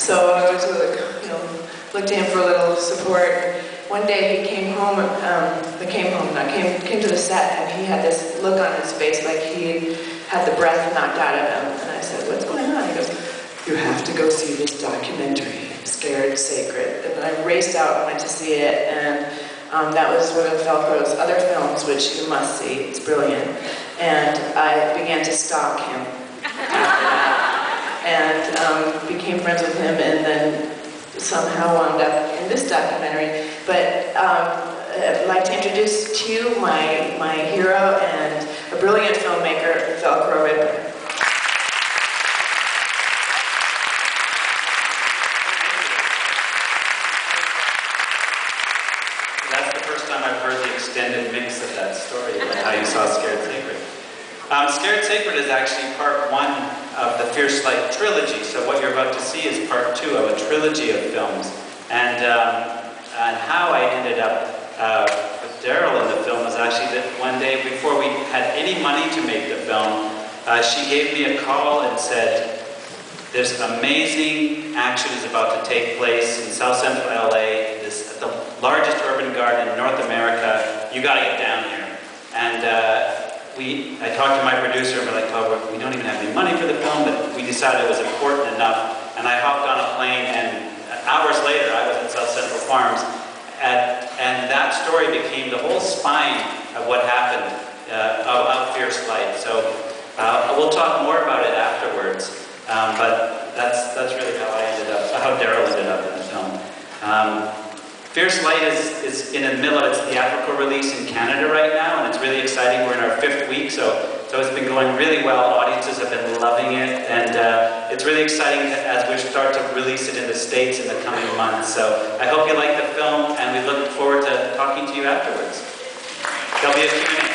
So I was looked to him for a little support. One day he came home, came to the set, and he had this look on his face like he had the breath knocked out of him. And I said, "What's going on?" He goes, "You have to go see this documentary, Scared Sacred." And I raced out and went to see it, and that was one of Velcro's other films, which you must see. It's brilliant. And I began to stalk him after that, and became friends with him, and then somehow wound up in this documentary. But I'd like to introduce to you my hero and a brilliant filmmaker, Velcro Ribbon. That's the first time I've heard the extended mix of that story, about how you saw Scared Sacred. Scared Sacred is actually part one of the Fierce Light trilogy, so what you're about to see is part two of a trilogy of films. And how I ended up with Daryl in the film was actually that one day before we had any money to make the film, she gave me a call and said, "This amazing action is about to take place in South Central LA, the largest urban garden in North America. You got to get down here." And I talked to my producer, and we're like, "Oh, we don't even have any money for the film," but we decided it was important enough. And I hopped on a plane, and hours later, I was at South Central Farms, and that story became the whole spine of what happened of Fierce Light. So we'll talk more about it afterwards, but that's really how Daryl ended up in the film. Fierce Light is in the middle of its theatrical release in Canada right now, and it's really exciting. We're in our 5th week, so it's been going really well. Audiences have been loving it, and it's really exciting as we start to release it in the States in the coming months. So I hope you like the film, and we look forward to talking to you afterwards. There'll be a Q&A.